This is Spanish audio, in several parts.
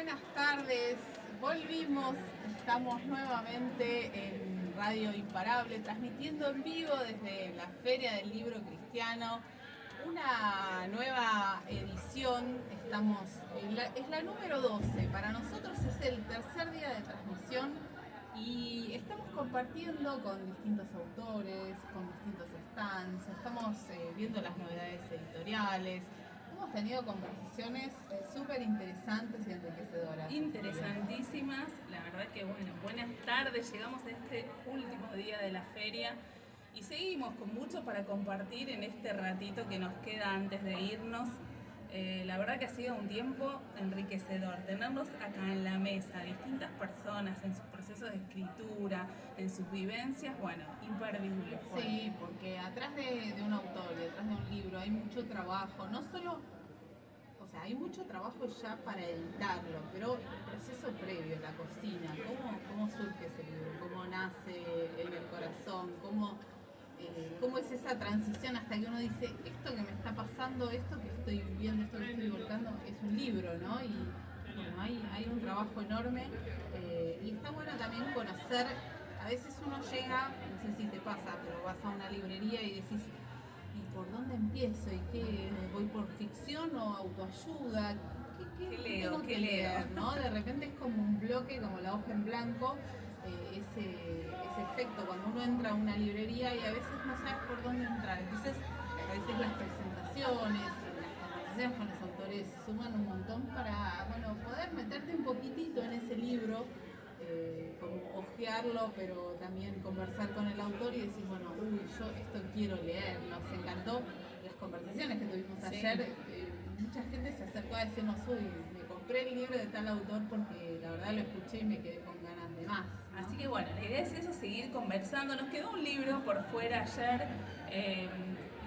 buenas tardes. Volvimos, estamos nuevamente en Radio Imparable, transmitiendo en vivo desde la Feria del Libro Cristiano. Una nueva edición, es la número 12. Para nosotros es el tercer día de transmisión y estamos compartiendo con distintos autores, con distintos stands, estamos viendo las novedades editoriales. Hemos tenido conversaciones súper interesantes y enriquecedoras. Interesantísimas, la verdad que bueno, buenas tardes, llegamos a este último día de la feria y seguimos con mucho para compartir en este ratito que nos queda antes de irnos. La verdad que ha sido un tiempo enriquecedor, tenernos acá en la mesa, distintas personas en sus procesos de escritura, en sus vivencias, bueno, imperdible. Sí, porque atrás de un autor, detrás de un libro hay mucho trabajo, no solo, o sea, hay mucho trabajo ya para editarlo, pero el proceso previo, la cocina, cómo surge ese libro, cómo nace en el corazón, cómo es esa transición hasta que uno dice, esto que me está pasando, esto que estoy viviendo, esto que estoy volcando, es un libro, ¿no? Y bueno, hay un trabajo enorme y está bueno también conocer, a veces uno llega, no sé si te pasa, pero vas a una librería y decís, ¿y por dónde empiezo? ¿Y qué? ¿Voy por ficción o autoayuda? ¿Qué tengo que leer? ¿No? De repente es como un bloque, como la hoja en blanco, ese efecto cuando uno entra a una librería y a veces no sabes por dónde entrar. Entonces, a veces las presentaciones, las conversaciones con los autores suman un montón para, bueno, poder meterte un poquitito en ese libro, como hojearlo, pero también conversar con el autor y decir, bueno, yo esto quiero leer. Nos encantó las conversaciones que tuvimos ayer. Mucha gente se acercó a decirnos, me compré el libro de tal autor porque la verdad lo escuché y me quedé con ganas de más, ¿no? Así que bueno, la idea es eso, seguir conversando. Nos quedó un libro por fuera ayer.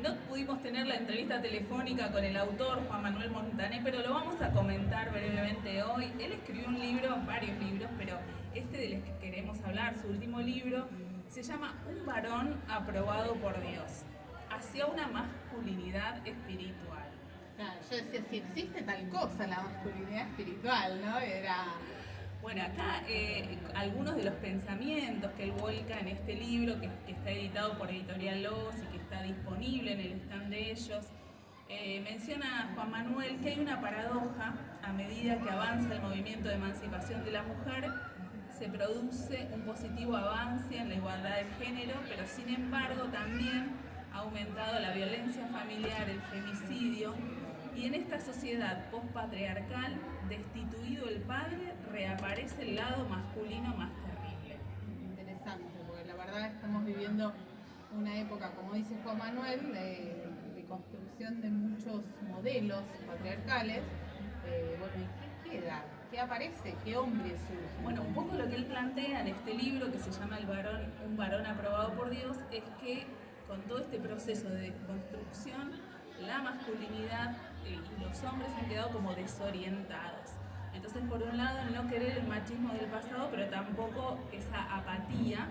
No pudimos tener la entrevista telefónica con el autor, Juan Manuel Montané, pero lo vamos a comentar brevemente hoy. Él escribió un libro, varios libros, pero este del que queremos hablar, su último libro, se llama Un varón aprobado por Dios, hacia una masculinidad espiritual. Claro, yo decía, si existe tal cosa, la masculinidad espiritual, ¿no? Bueno, acá algunos de los pensamientos que él vuelca en este libro, que está editado por Editorial Logos y que está disponible en el stand de ellos, menciona Juan Manuel que hay una paradoja: a medida que avanza el movimiento de emancipación de la mujer, se produce un positivo avance en la igualdad de género, pero sin embargo también ha aumentado la violencia familiar, el femicidio. Y en esta sociedad postpatriarcal, destituido el padre, reaparece el lado masculino más terrible. Interesante, porque la verdad estamos viviendo una época, como dice Juan Manuel, de construcción de muchos modelos patriarcales. Bueno, ¿y qué queda? ¿Qué aparece? ¿Qué hombre surge? Bueno, un poco lo que él plantea en este libro, que se llama Un varón aprobado por Dios, es que con todo este proceso de construcción, la masculinidad y los hombres han quedado como desorientados. Entonces, por un lado, el no querer el machismo del pasado, pero tampoco esa apatía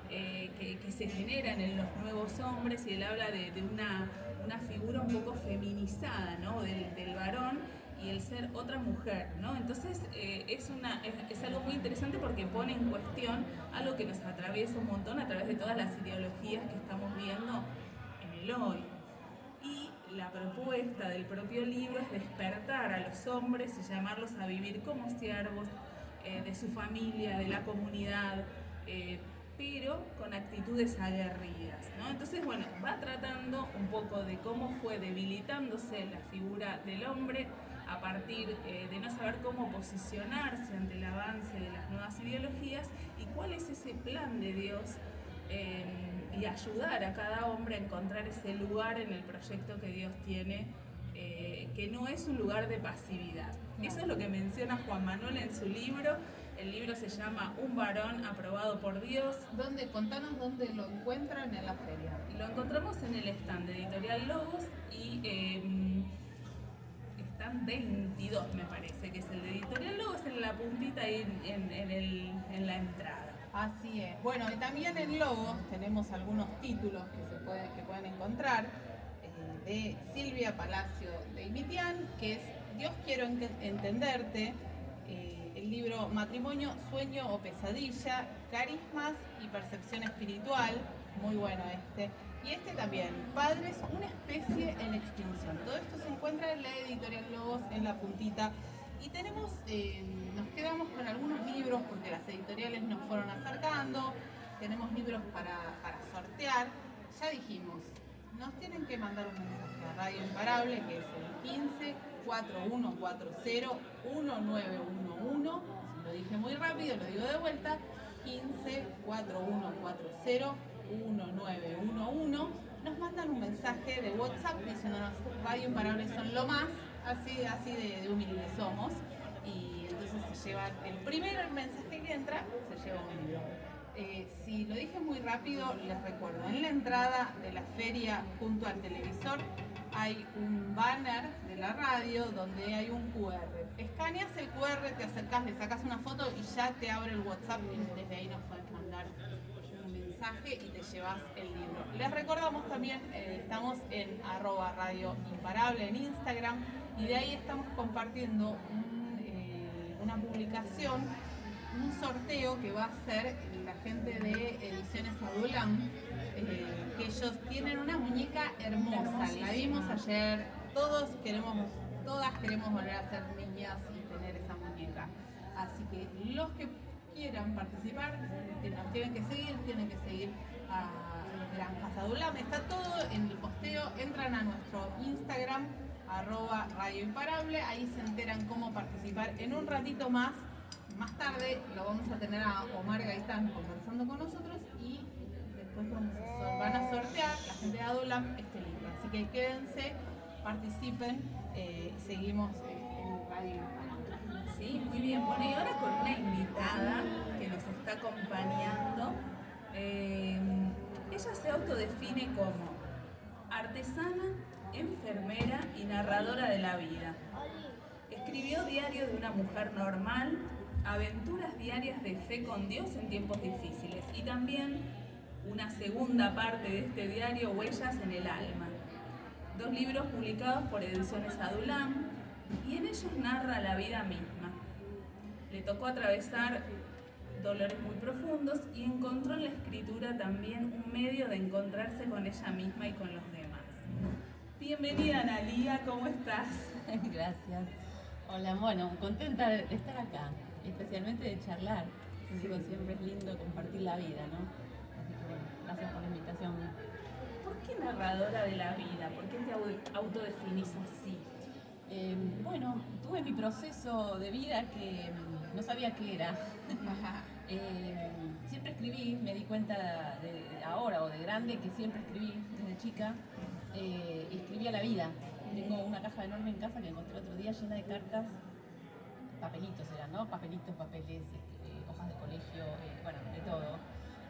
que se genera en los nuevos hombres, y él habla de una figura un poco feminizada, ¿no? del varón y el ser otra mujer, ¿no? Entonces es algo muy interesante porque pone en cuestión algo que nos atraviesa un montón a través de todas las ideologías que estamos viendo en el hoy. Y la propuesta del propio libro es despertar a los hombres y llamarlos a vivir como siervos de su familia, de la comunidad, pero con actitudes aguerridas, ¿no? Entonces, bueno, va tratando un poco de cómo fue debilitándose la figura del hombre a partir de no saber cómo posicionarse ante el avance de las nuevas ideologías y cuál es ese plan de Dios, y ayudar a cada hombre a encontrar ese lugar en el proyecto que Dios tiene, que no es un lugar de pasividad. Eso es lo que menciona Juan Manuel en su libro. El libro se llama Un varón aprobado por Dios. Contanos dónde lo encuentran en la feria. Lo encontramos en el stand de Editorial Logos y stand 22, me parece, que es el de Editorial Logos, en la puntita ahí en la entrada. Así es. Bueno, y también en Logos tenemos algunos títulos que pueden encontrar, de Silvia Palacio de Imitián, que es Dios quiero entenderte, el libro Matrimonio, Sueño o Pesadilla, Carismas y Percepción Espiritual, muy bueno este. Y este también, Padres, una especie en extinción. Todo esto se encuentra en la editorial Logos, en la puntita. Y tenemos, nos quedamos con algunos libros porque las editoriales nos fueron acercando. Tenemos libros para sortear. Ya dijimos, nos tienen que mandar un mensaje a Radio Imparable, que es el 15 4140 1911. Si lo dije muy rápido, lo digo de vuelta. 15 4140 1911. Nos mandan un mensaje de WhatsApp diciéndonos Radio Imparable son lo más, así de humildes somos. Y entonces se llevan el primer mensaje que entra, se lleva un libro. Si lo dije muy rápido, les recuerdo, en la entrada de la feria junto al televisor hay un banner de la radio donde hay un QR. Escaneas el QR, te acercas, le sacas una foto y ya te abre el WhatsApp y desde ahí nos puedes mandar un mensaje y te llevas el libro. Les recordamos también, estamos en @Radio Imparable en Instagram y de ahí estamos compartiendo una publicación, un sorteo que va a hacer la gente de Ediciones Adulam, que ellos tienen una muñeca hermosa, la vimos ayer, todas queremos volver a ser niñas y tener esa muñeca. Así que los que quieran participar, nos tienen que seguir a Granjas Adulam, está todo en el posteo, entran a nuestro Instagram, @Radio Imparable, ahí se enteran cómo participar. En un ratito más tarde lo vamos a tener a Omar Gaitán conversando con nosotros y después van a sortear la gente de Adulam este libro. Así que quédense, participen, seguimos en Radio Imparable. Sí, muy bien. Bueno, y ahora con una invitada que nos está acompañando. Ella se autodefine como artesana, enfermera y narradora de la vida. Escribió Diario de una mujer normal, aventuras diarias de fe con Dios en tiempos difíciles y también una segunda parte de este diario, Huellas en el alma. 2 libros publicados por Ediciones Adulam y en ellos narra la vida misma. Le tocó atravesar dolores muy profundos y encontró en la escritura también un medio de encontrarse con ella misma y con los demás. Bienvenida, Analía, ¿cómo estás? Gracias. Hola, bueno, contenta de estar acá, especialmente de charlar. Digo, siempre es lindo compartir la vida, ¿no? Así que bueno, gracias por la invitación. ¿Por qué narradora de la vida? ¿Por qué te autodefinís así? Bueno, tuve mi proceso de vida que no sabía qué era. Siempre escribí, me di cuenta ahora o de grande que siempre escribí desde chica. Escribía la vida. Tengo una caja enorme en casa que encontré el otro día llena de cartas, papelitos eran, ¿no? Papelitos, papeles, hojas de colegio, bueno, de todo.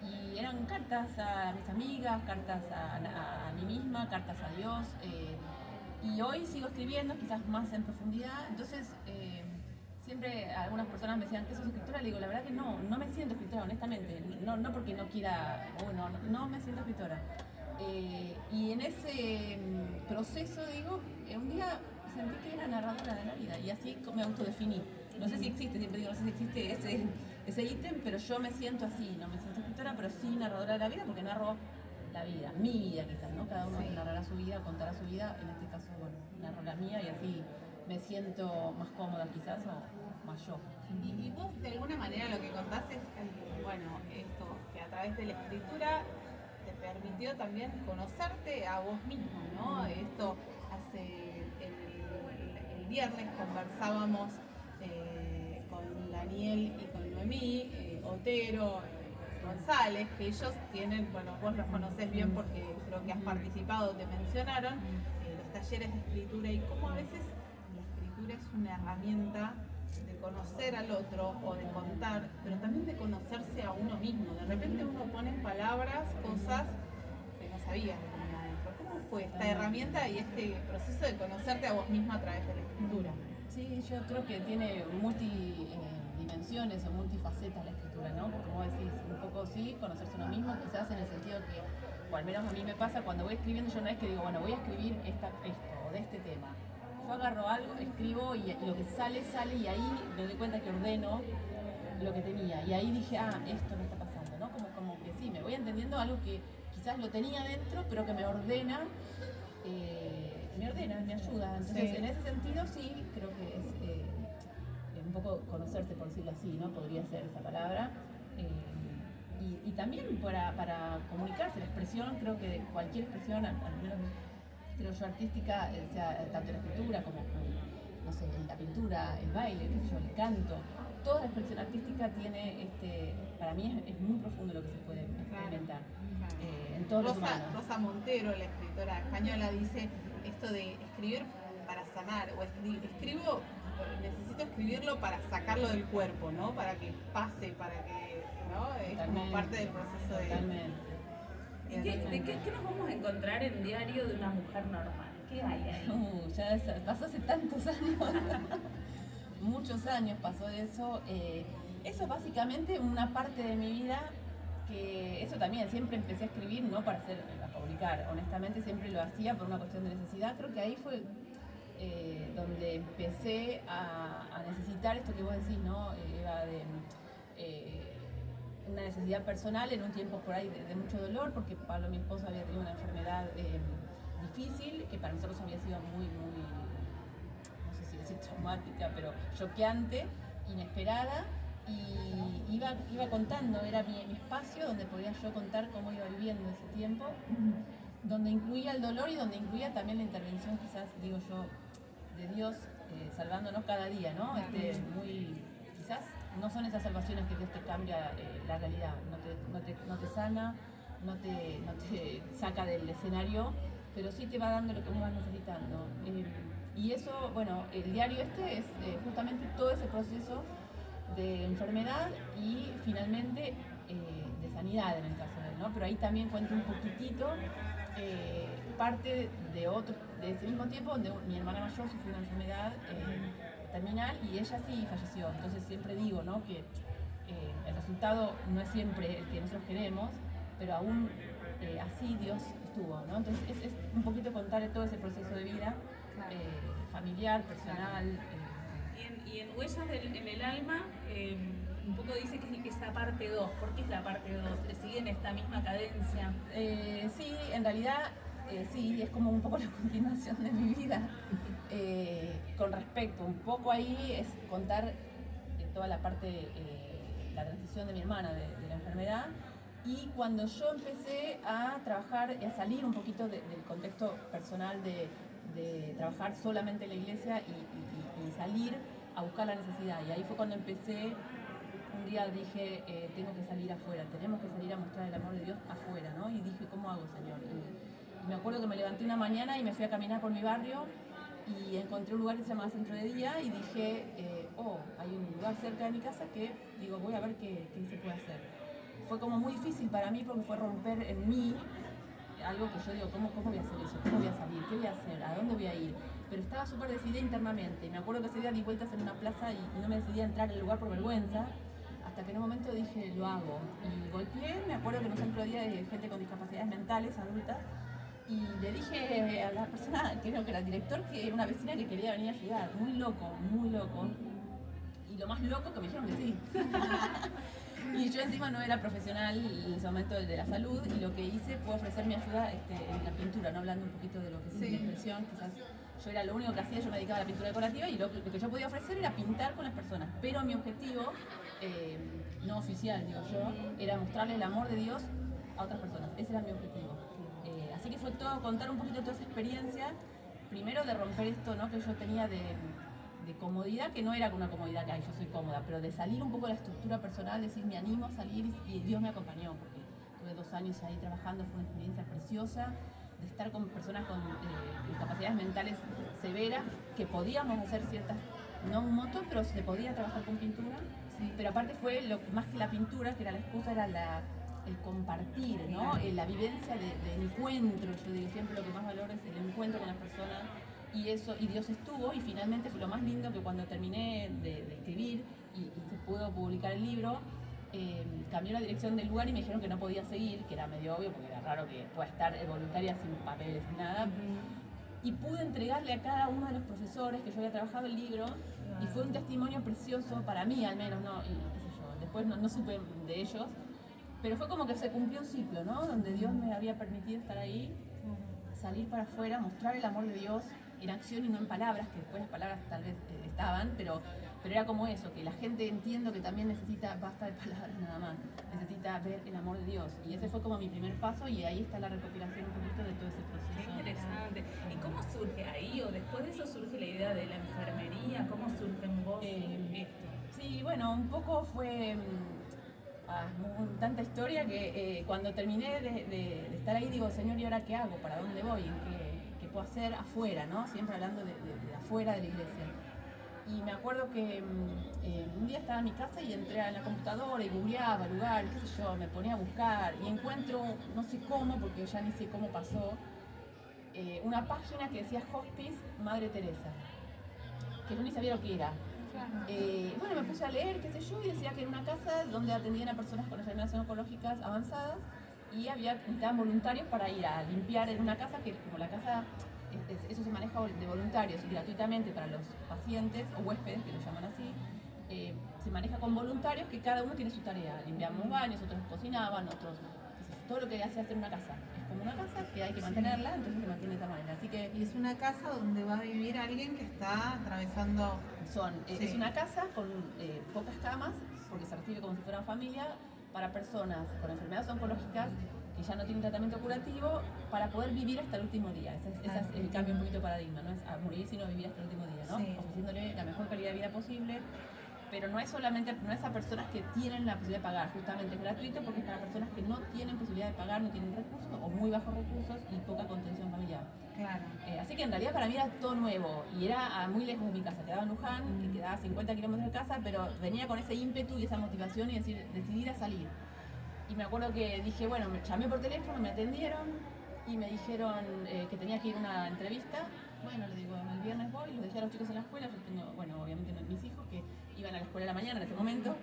Y eran cartas a mis amigas, cartas a mí misma, cartas a Dios. Y hoy sigo escribiendo, quizás más en profundidad. Entonces, siempre algunas personas me decían que sos escritora. Le digo, la verdad que no me siento escritora, honestamente. No porque no quiera, no me siento escritora. Y en ese proceso, digo, un día sentí que era narradora de la vida y así me autodefiní. No sé si existe, siempre digo, no sé si existe ese ítem, pero yo me siento así, no me siento escritora, pero sí narradora de la vida porque narro la vida, mi vida quizás, ¿no? Cada uno narrará su vida, contará su vida, en este caso, bueno, narro la mía y así me siento más cómoda quizás o más yo. Y vos de alguna manera lo que contás es, bueno, esto, que a través de la escritura te permitió también conocerte a vos mismo, ¿no? Esto hace el viernes conversábamos con Daniel y con Noemí, Otero, González, que ellos tienen, bueno, vos los conocés bien porque creo que has participado, te mencionaron, los talleres de escritura y cómo a veces la escritura es una herramienta de conocer al otro o de contar, pero también de conocerse a uno mismo. De repente uno pone en palabras cosas que no sabías que tenía adentro. ¿Cómo fue esta herramienta y este proceso de conocerte a vos misma a través de la escritura? Sí, yo creo que tiene multidimensiones o multifacetas la escritura, ¿no? Porque como decís, un poco sí, conocerse a uno mismo, quizás en el sentido que, o al menos a mí me pasa cuando voy escribiendo, yo no es que digo, bueno, voy a escribir esto o de este tema. Yo agarro algo, escribo y lo que sale, sale y ahí me doy cuenta que ordeno lo que tenía. Y ahí dije, esto me está pasando, ¿no? Como que sí, me voy entendiendo algo que quizás lo tenía dentro, pero que me ordena, me ayuda. Entonces, en ese sentido sí, creo que es un poco conocerse, por decirlo así, ¿no? Podría ser esa palabra. Y también para comunicarse, la expresión, creo que cualquier expresión, al menos creo yo artística, sea tanto la escritura como, no sé, la pintura, el baile, qué sé yo, el canto, toda la expresión artística tiene, para mí es muy profundo lo que se puede experimentar en todos los humanos. Rosa Montero, la escritora española, dice esto de escribir para sanar, o escribo, necesito escribirlo para sacarlo del cuerpo, ¿no? Para que pase, para que, ¿no? Es como parte del proceso de... Totalmente. ¿Qué nos vamos a encontrar en Diario de una mujer normal? ¿Qué hay ahí? Ya pasó hace tantos años. Muchos años pasó de eso. Eso es básicamente una parte de mi vida que eso también, siempre empecé a escribir, no para publicar, honestamente siempre lo hacía por una cuestión de necesidad. Creo que ahí fue donde empecé a necesitar esto que vos decís, ¿no? Eva, de una necesidad personal en un tiempo por ahí de mucho dolor, porque Pablo, mi esposo, había tenido una enfermedad difícil, que para nosotros había sido muy, no sé si decir traumática, pero choqueante, inesperada, y iba contando, era mi espacio donde podía yo contar cómo iba viviendo ese tiempo, donde incluía el dolor y donde incluía también la intervención, quizás, digo yo, de Dios salvándonos cada día, ¿no? Quizás no son esas salvaciones que Dios te cambia la realidad, no te sana, no te saca del escenario, pero sí te va dando lo que uno va necesitando. Y eso, bueno, el diario es justamente todo ese proceso de enfermedad y finalmente de sanidad en el caso de él, ¿no? Pero ahí también cuento un poquitito parte de ese mismo tiempo donde mi hermana mayor sufrió una enfermedad terminal y ella sí falleció. Entonces siempre digo, ¿no? Que el resultado no es siempre el que nosotros queremos, pero aún así Dios estuvo, ¿no? Entonces es un poquito contar todo ese proceso de vida familiar, personal. Y en Huellas en el alma, un poco dice que es la parte 2. ¿Por qué es la parte 2? ¿Sigue en esta misma cadencia? Sí, en realidad sí, es como un poco la continuación de mi vida. Con respecto, un poco ahí es contar toda la parte, la transición de mi hermana de la enfermedad. Y cuando yo empecé a trabajar y a salir un poquito del contexto personal de trabajar solamente en la iglesia y salir a buscar la necesidad. Y ahí fue cuando empecé, un día dije, tengo que salir afuera, tenemos que salir a mostrar el amor de Dios afuera, ¿no? Y dije, ¿cómo hago, Señor? Y me acuerdo que me levanté una mañana y me fui a caminar por mi barrio y encontré un lugar que se llamaba Centro de Día y dije, hay un lugar cerca de mi casa que, digo, voy a ver qué se puede hacer. Fue como muy difícil para mí porque fue romper en mí algo que yo digo, ¿cómo voy a hacer eso? ¿Cómo voy a salir? ¿Qué voy a hacer? ¿A dónde voy a ir? Pero estaba súper decidida internamente. Y me acuerdo que ese día di vueltas en una plaza y no me decidía entrar al lugar por vergüenza, hasta que en un momento dije, lo hago. Y golpeé, me acuerdo que en un centro de día de gente con discapacidades mentales, adultas, y le dije a la persona, creo que era el director, que era una vecina que quería venir a ayudar. Muy loco, muy loco. Y lo más loco que me dijeron que sí. Y yo encima no era profesional en ese momento de la salud y lo que hice fue ofrecer mi ayuda en la pintura, ¿no? Hablando un poquito de lo que es la impresión, quizás yo era lo único que hacía, yo me dedicaba a la pintura decorativa y lo que yo podía ofrecer era pintar con las personas, pero mi objetivo, no oficial digo yo, era mostrarle el amor de Dios a otras personas, ese era mi objetivo. Así que fue todo, contar un poquito toda esa experiencia, primero de romper esto, ¿no? Que yo tenía de comodidad, que no era una comodidad que yo soy cómoda, pero de salir un poco de la estructura personal, decir me animo a salir y Dios me acompañó, porque tuve 2 años ahí trabajando, fue una experiencia preciosa, de estar con personas con discapacidades mentales severas, que podíamos hacer ciertas, no un moto, pero se podía trabajar con pintura, pero aparte fue más que la pintura, que era la excusa, era el compartir, ¿no? La vivencia de encuentro, yo digo siempre lo que más valoro es el encuentro con las personas. Y Dios estuvo, y finalmente fue lo más lindo que cuando terminé de escribir y se pudo publicar el libro, cambió la dirección del lugar y me dijeron que no podía seguir, que era medio obvio porque era raro que pueda estar voluntaria sin papeles, sin nada. y pude entregarle a cada uno de los profesores que yo había trabajado el libro, y fue un testimonio precioso para mí al menos, ¿no? Y qué sé yo, después no supe de ellos, pero fue como que se cumplió un ciclo, ¿no? Donde Dios me había permitido estar ahí, salir para afuera, mostrar el amor de Dios en acción y no en palabras, que después las palabras tal vez estaban, pero era como eso, que la gente entiendo que también necesita, basta de palabras nada más, necesita ver el amor de Dios. Y ese fue como mi primer paso, y ahí está la recopilación un poquito de todo ese proceso. Qué interesante. ¿Y cómo surge ahí, o después de eso surge la idea de la enfermería? ¿Cómo surge en vos esto? Sí, bueno, un poco fue tanta historia que cuando terminé de estar ahí digo, Señor, ¿y ahora qué hago? ¿Para dónde voy? ¿Qué puedo hacer afuera? ¿No? Siempre hablando de afuera de la iglesia. Y me acuerdo que un día estaba en mi casa y entré a la computadora y googleaba lugares, qué sé yo, me ponía a buscar y encuentro, no sé cómo, porque ya ni sé cómo pasó, una página que decía Hospice Madre Teresa, que yo ni sabía lo que era. Bueno, me puse a leer, qué sé yo, y decía que era una casa donde atendían a personas con enfermedades oncológicas avanzadas y necesitaban voluntarios para ir a limpiar en una casa que, como la casa, eso se maneja de voluntarios y gratuitamente para los pacientes o huéspedes, que lo llaman así, se maneja con voluntarios que cada uno tiene su tarea. Limpiamos baños, otros cocinaban, otros, todo lo que hace hacer una casa. Es como una casa que hay que mantenerla, entonces se mantiene de esa manera. Así que, y es una casa donde va a vivir alguien que está atravesando... Es una casa con pocas camas, porque se recibe como si fuera una familia, para personas con enfermedades oncológicas que ya no tienen tratamiento curativo, para poder vivir hasta el último día. Ese es el cambio un poquito de paradigma, no es a morir, sino a vivir hasta el último día, ¿no? Sí. Ofreciéndole la mejor calidad de vida posible, pero no es a personas que tienen la posibilidad de pagar, justamente es gratuito porque es para personas que no tienen posibilidad de pagar, no tienen recursos o muy bajos recursos y poca contención familiar. Claro. Así que en realidad para mí era todo nuevo y era muy lejos de mi casa, quedaba en Luján, que quedaba a 50 kilómetros de casa, pero venía con ese ímpetu y esa motivación y decidir a salir. Y me acuerdo que dije, bueno, me llamé por teléfono, me atendieron y me dijeron que tenía que ir a una entrevista. Bueno, le digo, el viernes voy, los dejé a los chicos en la escuela, yo tengo, bueno, obviamente mis hijos que iban a la escuela a la mañana en ese momento.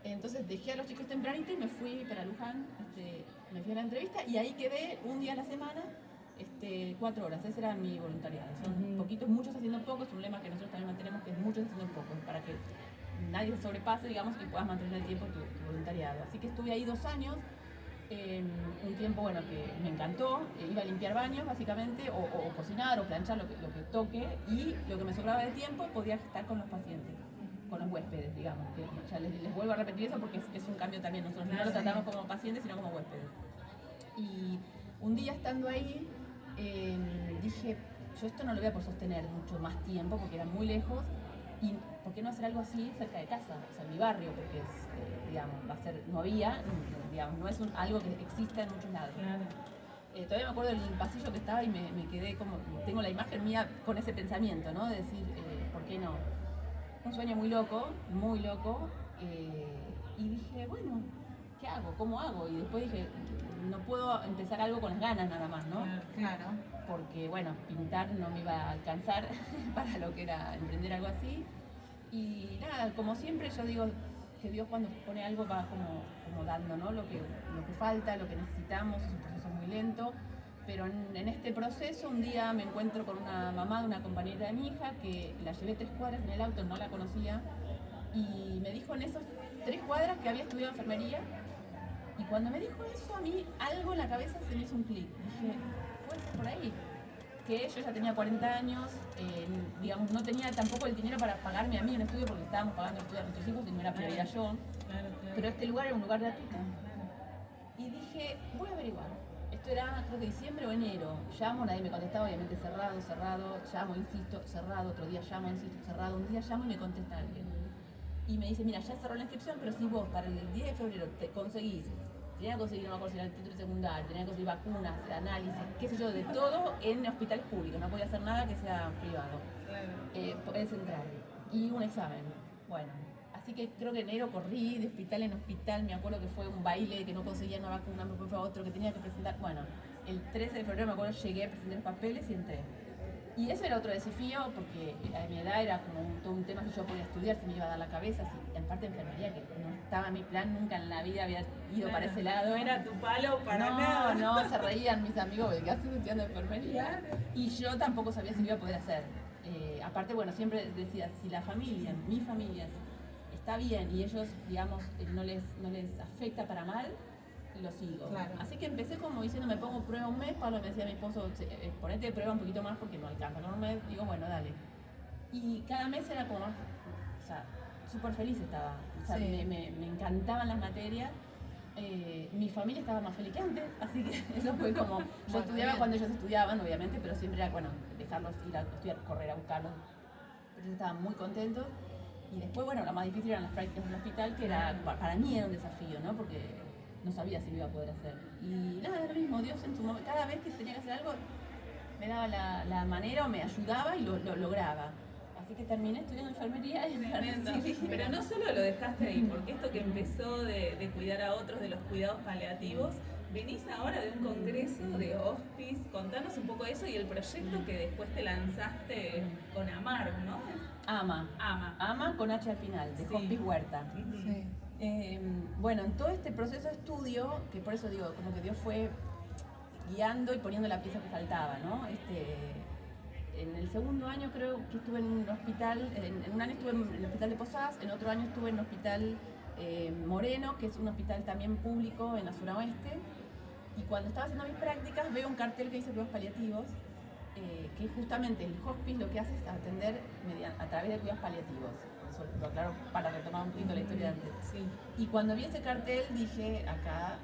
Entonces dejé a los chicos tempranito y me fui para Luján, me fui a la entrevista y ahí quedé un día a la semana, 4 horas, ese era mi voluntariado. Son poquitos, muchos haciendo poco, es un lema que nosotros también mantenemos, que es muchos haciendo poco, para que nadie se sobrepase, digamos, y puedas mantener el tiempo tu voluntariado. Así que estuve ahí 2 años, un tiempo, bueno, que me encantó, iba a limpiar baños básicamente, o cocinar, o planchar, lo que toque, y lo que me sobraba de tiempo podía estar con los pacientes, con los huéspedes, digamos, que ya les vuelvo a repetir eso porque es un cambio también, nosotros no lo tratamos como pacientes, sino como huéspedes. Y un día estando ahí, dije, yo esto no lo voy a poder sostener mucho más tiempo porque era muy lejos, y ¿por qué no hacer algo así cerca de casa? O sea, en mi barrio, porque es, digamos, no había, digamos, no es algo que exista en muchos lados. Claro. Todavía me acuerdo del pasillo que estaba y me quedé como, tengo la imagen mía con ese pensamiento, ¿no? De decir, ¿por qué no? Un sueño muy loco, y dije, bueno, ¿qué hago? ¿Cómo hago? Y después dije, no puedo empezar algo con las ganas nada más, ¿no? Claro. Porque, bueno, pintar no me iba a alcanzar para lo que era emprender algo así. Y nada, como siempre yo digo que Dios cuando pone algo va como dando, ¿no? Lo que falta, lo que necesitamos, es un proceso muy lento. Pero en este proceso un día me encuentro con una mamá de una compañera de mi hija que la llevé 3 cuadras en el auto, no la conocía, y me dijo en esas 3 cuadras que había estudiado enfermería. Y cuando me dijo eso, a mí algo en la cabeza se me hizo un clic. Dije, puede ser por ahí. Que yo ya tenía 40 años, digamos, no tenía tampoco el dinero para pagarme a mí un estudio porque estábamos pagando el estudio de nuestros hijos y no era prioridad yo. Claro. Pero este lugar era un lugar gratuito. Y dije, voy a averiguar. Esto era, creo que diciembre o enero. Llamo, nadie me contestaba, obviamente cerrado. Llamo, insisto, cerrado. Otro día llamo, insisto, cerrado. Un día llamo y me contesta alguien. Y me dice, mira, ya cerró la inscripción, pero si vos para el 10 de febrero te conseguís, tenía que conseguir, no me acuerdo si era el título secundario, tenía que conseguir vacunas, análisis, qué sé yo, de todo en hospitales públicos, no podía hacer nada que sea privado. Podés entrar. Y un examen. Bueno, así que creo que enero corrí de hospital en hospital, me acuerdo que fue un baile, que no conseguía una vacuna, me fue otro que tenía que presentar. Bueno, el 13 de febrero me acuerdo llegué a presentar los papeles y entré. Y eso era otro desafío, porque a mi edad era como todo un tema si yo podía estudiar, si me iba a dar la cabeza, si, en parte enfermería, que no estaba en mi plan, nunca en la vida había ido para ese lado. No era tu palo para no, nada. No, se reían mis amigos, ¿qué haces estudiando enfermería? Claro. Y yo tampoco sabía si lo iba a poder hacer. Aparte, bueno, siempre decía, si la familia, mi familia, está bien y ellos, digamos, no les afecta para mal, lo sigo. Claro. Así que empecé como diciendo, me pongo prueba un mes. Pablo me decía a mi esposo, ponete de prueba un poquito más porque no alcanza. Con un mes digo, bueno, dale. Y cada mes era como más, o sea, súper feliz estaba. O sea, Sí. me encantaban las materias. Mi familia estaba más feliz que antes, así que eso fue como, yo Bueno, estudiaba bien. cuando ellos estudiaban, obviamente, pero siempre era, bueno, dejarlos ir a estudiar, correr a buscarlos. Pero ellos estaban muy contentos. Y después, bueno, lo más difícil eran las prácticas en el hospital, que era, para mí era un desafío, ¿no? Porque no sabía si lo iba a poder hacer. Y nada, era lo mismo, Dios en su momento, cada vez que tenía que hacer algo, me daba la manera o me ayudaba y lo lograba. Así que terminé estudiando enfermería y Tremendo. sí. Pero no solo lo dejaste ahí, porque esto que empezó de cuidar a otros, de los cuidados paliativos, venís ahora de un congreso de hospice. Contanos un poco de eso y el proyecto que después te lanzaste con Amar, ¿no? Ama con H al final, de Sí. Hospice Huerta. Sí. Bueno, en todo este proceso de estudio, que por eso digo, como que Dios fue guiando y poniendo la pieza que faltaba, ¿no? En el segundo año creo que estuve en un hospital, en un año estuve en el hospital de Posadas, en otro año estuve en el hospital Moreno, que es un hospital también público en la zona oeste, y cuando estaba haciendo mis prácticas veo un cartel que dice cuidados paliativos, que justamente el hospice lo que hace es atender a través de cuidados paliativos. Eso lo aclaro para retomar un poquito la historia de antes. Sí. Y cuando vi ese cartel dije, acá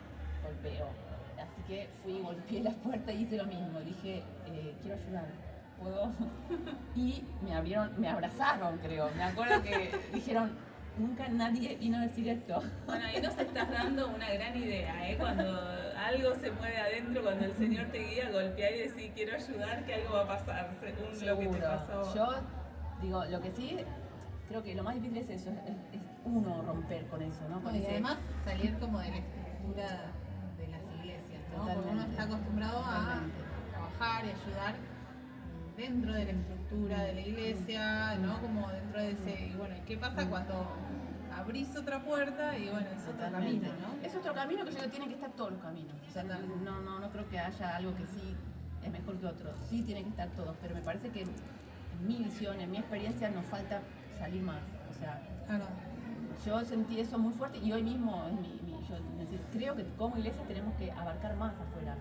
golpeo. Así que fui, golpeé la puerta y hice lo mismo. Dije, quiero ayudar, ¿puedo? Y me abrazaron, creo. Me acuerdo que dijeron, nunca nadie vino a decir esto. Bueno, ahí nos estás dando una gran idea, ¿eh? Cuando algo se mueve adentro, cuando el Señor te guía, golpear y decir quiero ayudar, que algo va a pasar, según lo que te pasó. Yo digo, lo que sí, creo que lo más difícil es eso, es uno romper con eso, ¿no? Con Y ese- además salir como de la estructura de las iglesias, ¿no? Porque uno Totalmente. está acostumbrado a Totalmente. trabajar y ayudar dentro de la estructura de la iglesia, ¿no? Como dentro de ese... Y bueno, ¿qué pasa cuando abrís otra puerta y bueno, es otro Totalmente. camino, ¿no? Es otro camino que yo creo que tienen que estar todos los caminos. O sea, Totalmente. no creo que haya algo que sí es mejor que otro. Sí tienen que estar todos, pero me parece que en mi visión, en mi experiencia, nos falta salir más. O sea, Claro. yo sentí eso muy fuerte y hoy mismo yo es decir, creo que como iglesia tenemos que abarcar más afuera.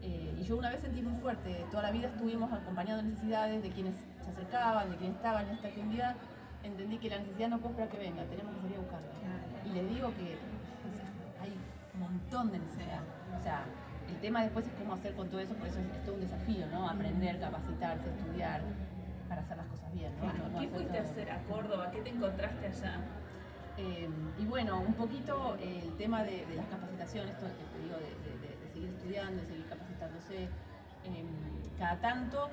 Y yo una vez sentí muy fuerte, toda la vida estuvimos acompañando necesidades de quienes se acercaban, de quienes estaban, hasta que un día entendí que la necesidad no puede esperar que venga, tenemos que salir a buscarla. Claro. Y les digo que o sea, hay un montón de necesidad. O sea, el tema después es cómo hacer con todo eso, por eso es todo un desafío, ¿no? Aprender, capacitarse, estudiar, para hacer las cosas bien, ¿no? No ¿Qué hacer fuiste a todo. hacer a Córdoba? ¿Qué te encontraste allá? Y bueno, un poquito el tema de las capacitaciones, todo que te digo, de seguir estudiando, de seguir capacitándose. Cada tanto,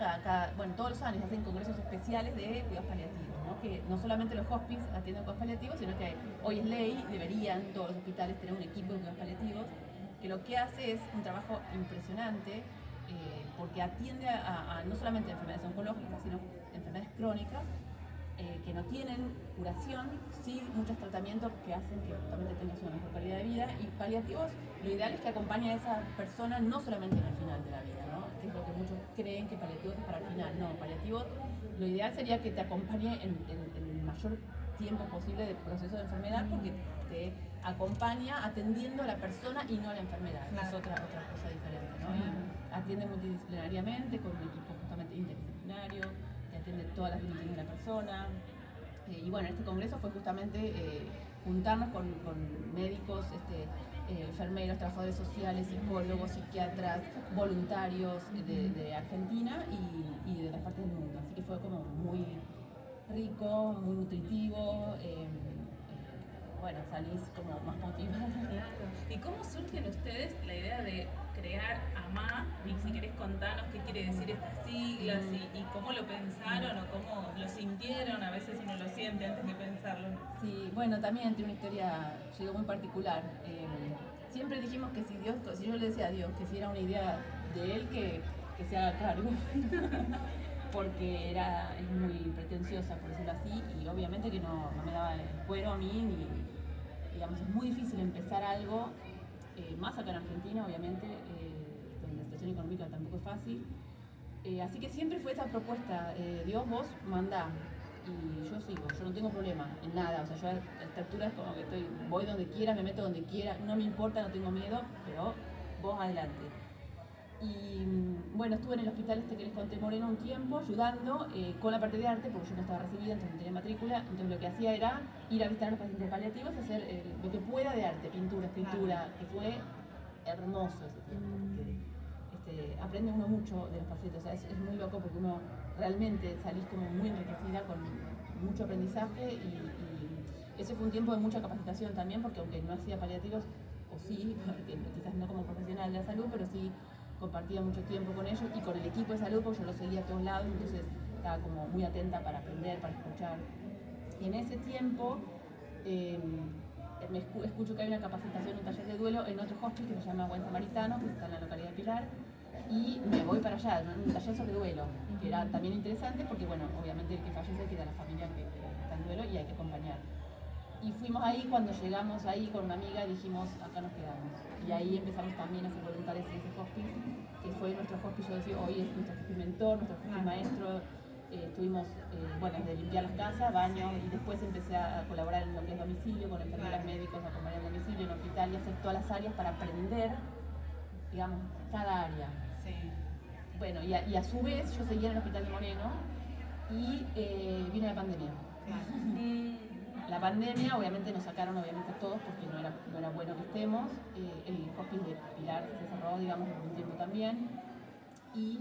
bueno, todos los años hacen congresos especiales de cuidados paliativos, ¿no? Que no solamente los hospices atienden cuidados paliativos, sino que hoy es ley, deberían todos los hospitales tener un equipo de cuidados paliativos, que lo que hace es un trabajo impresionante, porque atiende a no solamente enfermedades oncológicas, sino enfermedades crónicas, que no tienen curación, sí muchos tratamientos que hacen que justamente tengas una mejor calidad de vida, y paliativos, lo ideal es que acompañe a esa persona no solamente en el final de la vida, ¿no? Que es lo que muchos creen que paliativos es para el final. No, paliativos, lo ideal sería que te acompañe en el mayor tiempo posible del proceso de enfermedad, porque te acompaña atendiendo a la persona y no a la enfermedad. Claro. Es otra cosa diferente, ¿no? Y atiende multidisciplinariamente con un equipo justamente interdisciplinario, que atiende todas las dimensiones de la persona. Y bueno, este congreso fue justamente juntarnos con médicos, enfermeros, trabajadores sociales, psicólogos, psiquiatras, voluntarios de Argentina y de otras partes del mundo. Así que fue como muy rico, muy nutritivo. Bueno, salís como más motivada. ¿Y cómo surge en ustedes la idea de crear AMA? Y si querés contarnos qué quiere decir estas siglas y cómo lo pensaron o cómo lo sintieron, a veces uno lo siente antes de pensarlo. Sí, bueno, también tiene una historia, yo digo, muy particular. Siempre dijimos que si yo le decía a Dios que si era una idea de Él, que se haga cargo. porque es muy pretenciosa, por decirlo así, y obviamente que no me daba el cuero a mí, ni, digamos, es muy difícil empezar algo, más acá en Argentina, obviamente, donde la situación económica tampoco es fácil. Así que siempre fue esta propuesta, Dios, vos mandá, y yo sigo, yo no tengo problema en nada, o sea, yo a esta altura es como que voy donde quiera, me meto donde quiera, no me importa, no tengo miedo, pero vos adelante. Y bueno, estuve en el hospital que les conté, Moreno, un tiempo ayudando con la parte de arte, porque yo no estaba recibida, entonces no tenía matrícula, entonces lo que hacía era ir a visitar a los pacientes paliativos, hacer lo que pueda de arte, pintura, escritura, que fue hermoso ese tiempo, porque aprende uno mucho de los pacientes, o sea, es muy loco porque uno realmente salís como muy enriquecida con mucho aprendizaje y ese fue un tiempo de mucha capacitación también, porque aunque no hacía paliativos, o sí, quizás no como profesional de la salud, pero sí compartía mucho tiempo con ellos y con el equipo de salud, porque yo los seguía a todos lados, entonces estaba como muy atenta para aprender, para escuchar. Y en ese tiempo escucho que hay una capacitación, un taller de duelo en otro hospice que se llama Buen Samaritano, que está en la localidad de Pilar, y me voy para allá, un taller sobre duelo, que era también interesante porque, bueno, obviamente el que fallece queda la familia que está en duelo y hay que acompañar. Y fuimos ahí, cuando llegamos ahí con una amiga dijimos, acá nos quedamos. Y ahí empezamos también a ser voluntarios en ese hospice, que fue nuestro hospice, yo decía, hoy es nuestro hospice mentor, nuestro hospice maestro. Estuvimos, bueno, de limpiar las casas, baños, y después empecé a colaborar en lo que es domicilio, con enfermeras médicos, acompañar en domicilio, en hospital, y hacer todas las áreas para aprender, digamos, cada área. Sí. Bueno, y a su vez yo seguía en el hospital de Moreno y vino la pandemia. La pandemia, obviamente nos sacaron obviamente todos porque no era bueno que estemos. El hospice de Pilar se cerró, digamos, por un tiempo también. Y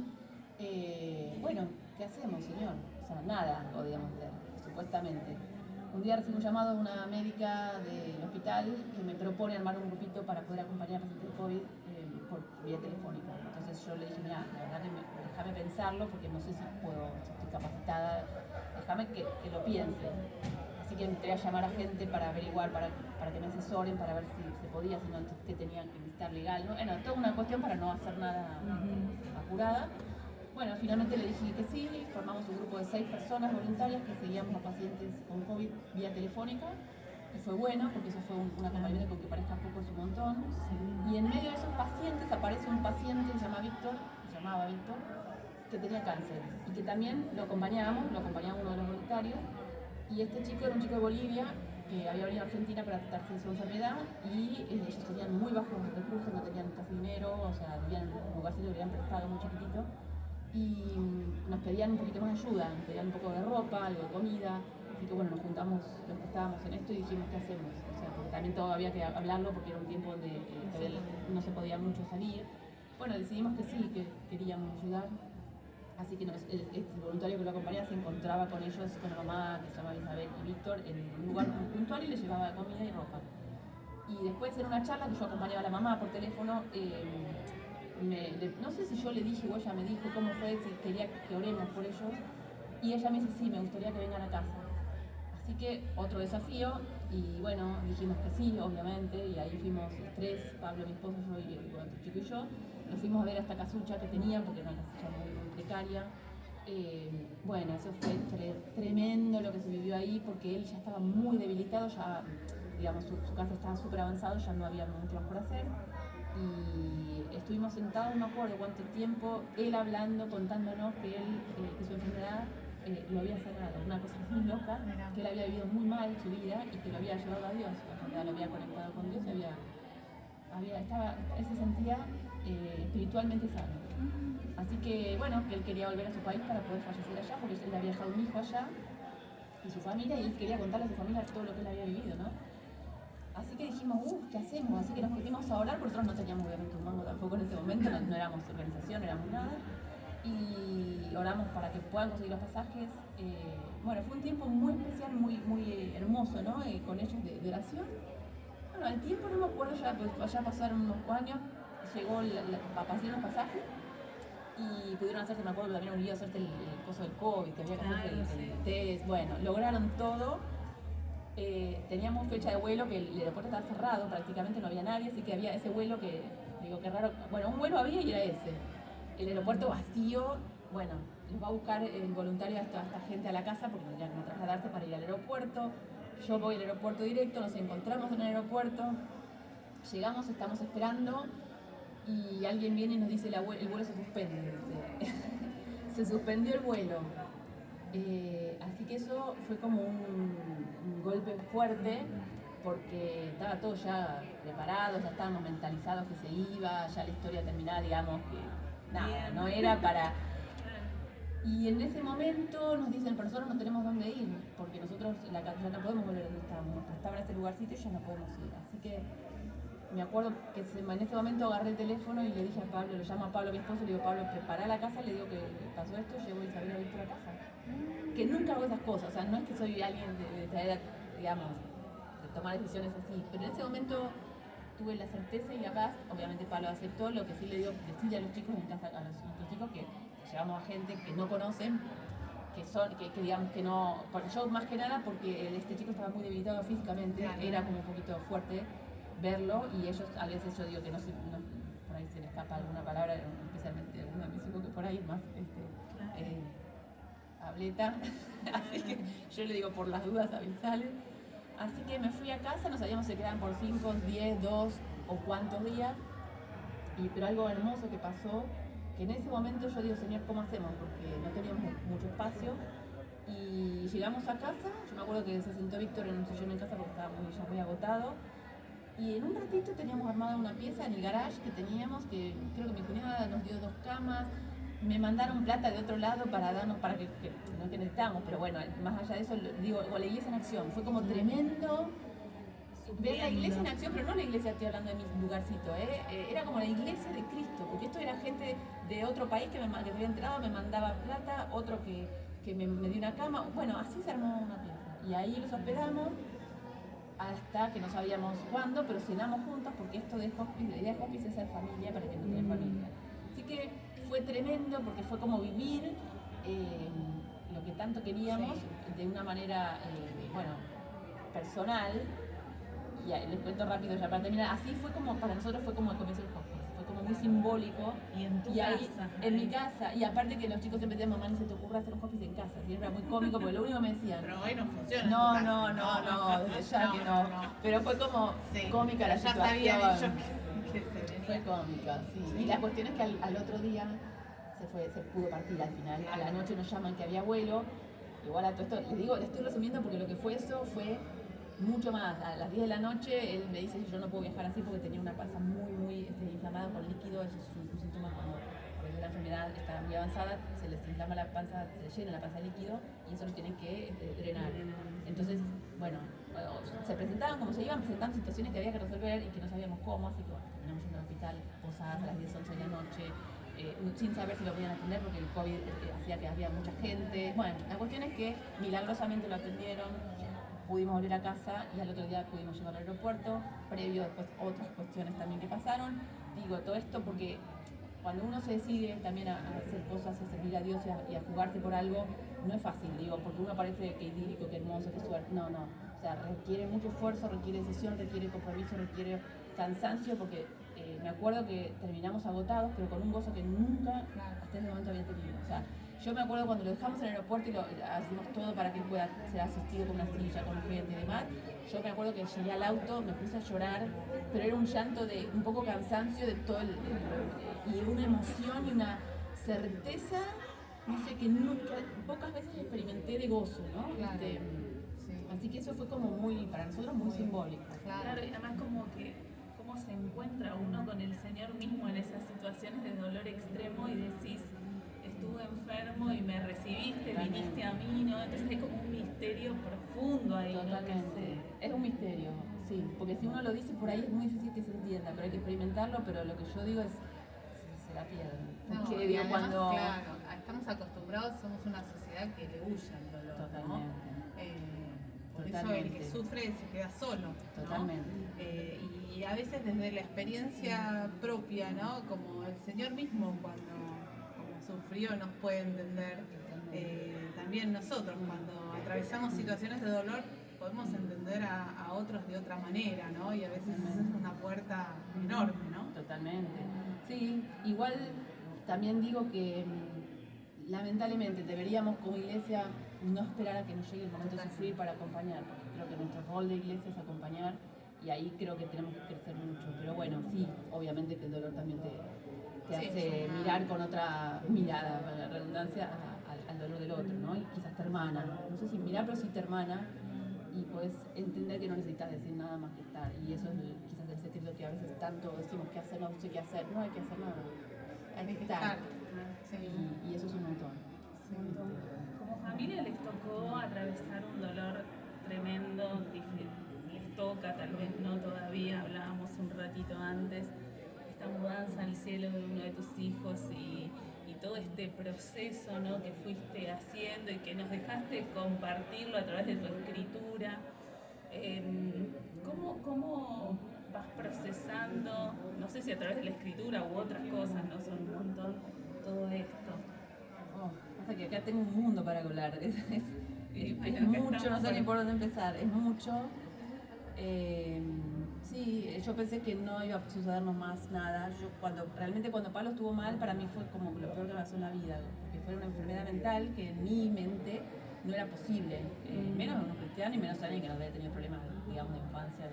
bueno, ¿qué hacemos, señor? O sea, nada podíamos hacer, supuestamente. Un día recibí un llamado de una médica del hospital que me propone armar un grupito para poder acompañar a pacientes de COVID por vía telefónica. Entonces yo le dije, mira, la verdad que déjame pensarlo porque no sé si estoy capacitada, déjame que lo piense. Así que entré a llamar a gente para averiguar, para que me asesoren, para ver si se podía, si no, qué tenían que necesitar legal, ¿no? Bueno, toda una cuestión para no hacer nada apurada. Bueno, finalmente le dije que sí, formamos un grupo de 6 personas voluntarias que seguíamos a pacientes con COVID vía telefónica. Y fue bueno, porque eso fue un acompañamiento que parezca poco es un montón. Y en medio de esos pacientes aparece un paciente que se llamaba Víctor, que tenía cáncer y que también lo acompañaba uno de los voluntarios. Y este chico era un chico de Bolivia que había venido a Argentina para tratarse de su enfermedad y ellos tenían muy bajos recursos, no tenían casi dinero, o sea, vivían en un lugarcito que habían prestado muy chiquitito y nos pedían un poquito más de ayuda, nos pedían un poco de ropa, algo de comida, así que bueno, nos juntamos los que estábamos en esto y dijimos, ¿qué hacemos? O sea, porque también todo había que hablarlo porque era un tiempo donde no se podía mucho salir. Bueno, decidimos que sí, que queríamos ayudar. Así que el voluntario que lo acompañaba se encontraba con ellos, con la mamá que se llama Isabel y Víctor, en un lugar muy puntual y les llevaba comida y ropa. Y después en una charla que yo acompañaba a la mamá por teléfono, no sé si yo le dije o ella me dijo cómo fue, si quería que oremos por ellos. Y ella me dice, sí, me gustaría que vengan a casa. Así que otro desafío, y bueno, dijimos que sí, obviamente, y ahí fuimos los 3, Pablo, mi esposo, yo y el otro chico y yo. Nos fuimos a ver a esta casucha que tenían, porque era una casucha muy precaria. Bueno, eso fue tremendo lo que se vivió ahí, porque él ya estaba muy debilitado, ya, digamos, su cáncer estaba súper avanzado, ya no había mucho más por hacer. Y estuvimos sentados, no me acuerdo cuánto tiempo, él hablando, contándonos que su enfermedad lo había sanado, una cosa muy loca, que él había vivido muy mal su vida y que lo había llevado a Dios, la enfermedad lo había conectado con Dios y él se sentía espiritualmente sano. Así que bueno, que él quería volver a su país para poder fallecer allá, porque él había dejado un hijo allá y su familia, y él quería contarle a su familia todo lo que él había vivido, ¿no? Así que dijimos, ¿qué hacemos? Así que nos pusimos a orar, porque nosotros no teníamos obviamente un mango tampoco en ese momento, no éramos organización, no éramos nada. Y oramos para que puedan conseguir los pasajes. Bueno, fue un tiempo muy especial, muy hermoso, ¿no? Con ellos de oración. Bueno, al tiempo no me acuerdo, ya pasaron unos años, llegó aparecieron los pasajes y pudieron hacerse, me acuerdo que también un lío hacerse el coso del COVID, que había que hacerse el test. Bueno, lograron todo. Teníamos fecha de vuelo, que el aeropuerto estaba cerrado, prácticamente no había nadie, así que había ese vuelo que, digo, qué raro, bueno, un vuelo había y era ese. El aeropuerto vacío, bueno, los va a buscar el voluntario a esta gente a la casa porque tendrían que trasladarse para ir al aeropuerto. Yo voy al aeropuerto directo, nos encontramos en el aeropuerto, llegamos, estamos esperando y alguien viene y nos dice el vuelo se suspende. Se suspendió el vuelo. Así que eso fue como un golpe fuerte porque estaba todo ya preparado, ya estábamos mentalizados que se iba, ya la historia terminaba, digamos que nada, no era para... Y en ese momento nos dicen, pero nosotros no tenemos dónde ir, porque nosotros ya no podemos volver donde estábamos, nos prestaban ese lugarcito y ya no podemos ir. Así que me acuerdo que en ese momento agarré el teléfono y le dije a Pablo, lo llamo a Pablo, mi esposo, y le digo, Pablo, prepara la casa, le digo que pasó esto, llevo a Isabel a Víctor a casa. Que nunca hago esas cosas, o sea, no es que soy alguien de traer, digamos, de tomar decisiones así, pero en ese momento tuve la certeza y la paz, obviamente Pablo aceptó, lo que sí le dio decirle a los chicos en casa, a los chicos que llevamos a gente que no conocen, que digamos que no, yo más que nada porque este chico estaba muy debilitado físicamente, era como un poquito fuerte verlo y ellos a veces yo digo que por ahí se le escapa alguna palabra, especialmente uno de mis hijos que por ahí es más hableta, así que yo le digo por las dudas avisale. Así que me fui a casa, no sabíamos si se quedaban por 5, 10, 2 o cuántos días, pero algo hermoso que pasó, que en ese momento yo digo, Señor, ¿cómo hacemos? Porque no teníamos mucho espacio y llegamos a casa, yo me acuerdo que se sentó Víctor en un sillón en casa porque estaba ya muy agotado y en un ratito teníamos armada una pieza en el garage que teníamos, que creo que mi cuñada nos dio 2 camas, me mandaron plata de otro lado para darnos, para que no que necesitábamos, pero bueno, más allá de eso, digo, o la iglesia en acción, fue como tremendo ver la iglesia en acción, pero no la iglesia, estoy hablando de mi lugarcito, era como la iglesia de Cristo, porque esto era gente de otro país que se había enterado, me mandaba plata, otro que me dio una cama, bueno, así se armó una pieza, y ahí los hospedamos hasta que no sabíamos cuándo, pero cenamos juntos, porque esto de hospice, la idea de hospice es ser familia para quien no tiene familia. Así que fue tremendo porque fue como vivir lo que tanto queríamos de una manera, bueno, personal. Y les cuento rápido ya para terminar. Así fue como, para nosotros fue como el comienzo del hospice. Fue como muy simbólico. Y en tu ahí, casa. En mi casa. Y aparte que los chicos siempre decían, mamá, ni se te ocurra hacer un hospice en casa. Y era muy cómico porque lo único que me decían. Pero hoy no funciona. No, desde ya que no. Pero fue como cómica la situación. Ya sabía dicho que se venía. Fue cómica, sí. Y la cuestión es que al otro día se pudo partir al final. A la noche nos llaman que había vuelo. Igual a todo esto, les digo, le estoy resumiendo porque lo que fue eso fue mucho más. A las 10 de la noche él me dice que yo no puedo viajar así porque tenía una panza muy inflamada con líquido. Eso es un síntoma cuando la enfermedad está muy avanzada, se les inflama la panza, se les llena la panza de líquido y eso lo tienen que drenar. Entonces, bueno, se presentaban como se iban presentando situaciones que había que resolver y que no sabíamos cómo, así que bueno, terminamos yendo al hospital, posadas a las 10, 11 de la noche, sin saber si lo podían atender porque el COVID hacía que había mucha gente. Bueno, la cuestión es que milagrosamente lo atendieron, pudimos volver a casa y al otro día pudimos llegar al aeropuerto, previo después otras cuestiones también que pasaron. Digo todo esto porque cuando uno se decide también a hacer cosas, a servir a Dios y a jugarse por algo, no es fácil, digo, porque uno parece que idílico, que hermoso, que suerte. No. O sea, requiere mucho esfuerzo, requiere decisión, requiere compromiso, requiere cansancio, porque me acuerdo que terminamos agotados, pero con un gozo que nunca hasta ese momento había tenido. O sea, yo me acuerdo cuando lo dejamos en el aeropuerto y lo hacemos todo para que él pueda ser asistido con una silla, con gente y demás. Yo me acuerdo que llegué al auto, me puse a llorar, pero era un llanto de un poco cansancio de todo y una emoción y una certeza, no sé, que nunca, pocas veces experimenté de gozo, ¿no? Claro. Así que eso fue como muy, para nosotros muy simbólico. Claro, y además como que cómo se encuentra uno con el Señor mismo en esas situaciones de dolor extremo y decís, estuve enfermo y me recibiste, viniste a mí, ¿no? Entonces hay como un misterio profundo ahí. Totalmente. Es un misterio, sí, porque si uno lo dice por ahí es muy difícil que se entienda, pero hay que experimentarlo, pero lo que yo digo es, se la pierden. Porque digo, además, cuando... claro, estamos acostumbrados, somos una sociedad que le huye al dolor, Totalmente. ¿no? Por eso el que sufre se queda solo, ¿no? Totalmente. Y a veces desde la experiencia propia, ¿no? Como el Señor mismo cuando sufrió nos puede entender, también nosotros cuando atravesamos situaciones de dolor podemos entender a otros de otra manera, ¿no? Y a veces esa es una puerta enorme, ¿no? Totalmente. Sí, igual también digo que lamentablemente deberíamos como iglesia no esperar a que nos llegue el momento de sufrir para acompañar, porque creo que nuestro rol de iglesia es acompañar y ahí creo que tenemos que crecer mucho. Pero bueno, sí, obviamente que el dolor también te hace mirar con otra mirada, para la redundancia, al dolor del otro, ¿no? Y quizás te hermana, no sé si mirar, pero sí te hermana y puedes entender que no necesitas decir nada más que estar. Y eso es quizás el secreto que a veces tanto decimos qué hacer, no sé qué hacer, no hay que hacer nada, hay que estar. Sí. Y eso es un montón. Como familia les tocó atravesar un dolor tremendo, les toca, tal vez no todavía, hablábamos un ratito antes, esta mudanza al cielo de uno de tus hijos y todo este proceso, ¿no?, que fuiste haciendo y que nos dejaste compartirlo a través de tu escritura. ¿Cómo vas procesando, no sé si a través de la escritura u otras cosas, no son un montón, todo esto? Pasa que acá tengo un mundo para hablar, es Bueno, mucho, no sé ni por dónde empezar, es mucho. Sí, yo pensé que no iba a sucedernos más nada. Realmente cuando Pablo estuvo mal, para mí fue como lo peor que me pasó en la vida, porque fue una enfermedad mental que en mi mente no era posible, menos en un cristiano y menos en alguien que no había tenido problemas, digamos, de infancia, de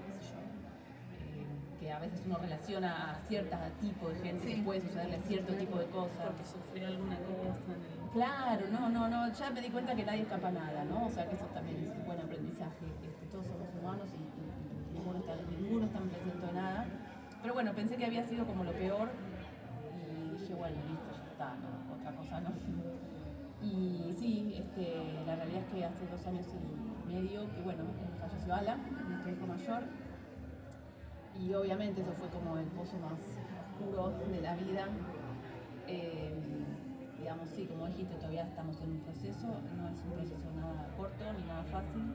qué sé yo, que a veces uno relaciona a ciertos tipos de gente que puede sucederle cierto tipo de cosas. Porque sufrió alguna cosa. Claro, no, ya me di cuenta que nadie escapa a nada, ¿no? O sea que eso también es un buen aprendizaje, todos somos humanos y ninguno está exento de nada. Pero bueno, pensé que había sido como lo peor y dije, bueno, listo, ya está, ¿no? Otra cosa no. Y sí, la realidad es que hace 2 años y medio que, bueno, falleció Ala, nuestro hijo mayor, y obviamente eso fue como el pozo más oscuro de la vida. Digamos, sí, como dijiste, todavía estamos en un proceso, no es un proceso nada corto ni nada fácil,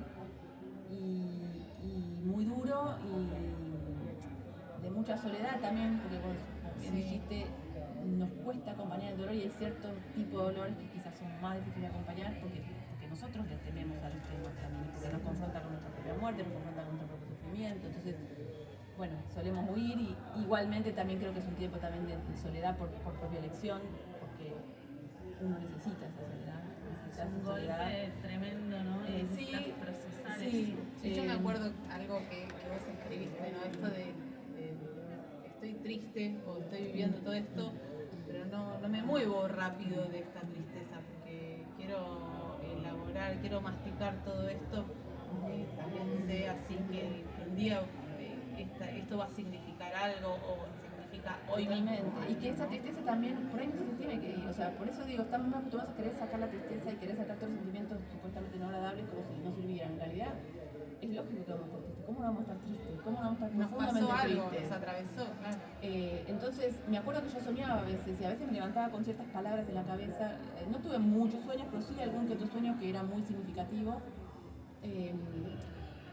y muy duro y de mucha soledad también, porque vos bien dijiste, nos cuesta acompañar el dolor y hay ciertos tipos de dolores que quizás son más difíciles de acompañar porque nosotros le tememos a los temas también, porque nos confronta con nuestra propia muerte, nos confronta con nuestro propio sufrimiento, entonces bueno, solemos huir y igualmente también creo que es un tiempo también de soledad por propia elección, porque uno necesita esa soledad. Es un golpe tremendo, ¿no? Sí, procesar sí. Sí, yo me acuerdo algo que vos escribiste, ¿no? Esto de estoy triste o estoy viviendo todo esto, pero no me muevo rápido de esta tristeza porque quiero elaborar, quiero masticar todo esto, porque también sé así que un día esto va a significar algo o significa hoy mismo. Y que esa tristeza también, por ahí no se tiene que ir, o sea, por eso digo, estamos más acostumbrados a querer sacar la tristeza y querer sacar todos los sentimientos supuestamente no agradables como si no sirvieran. En realidad, es lógico que vamos a estar tristes. ¿Cómo no vamos a estar tristes? ¿Cómo no vamos a estar profundamente pasó algo, tristes? nos atravesó, claro. Entonces, me acuerdo que yo soñaba a veces, y a veces me levantaba con ciertas palabras en la cabeza. No tuve muchos sueños, pero sí algún que otro sueño que era muy significativo.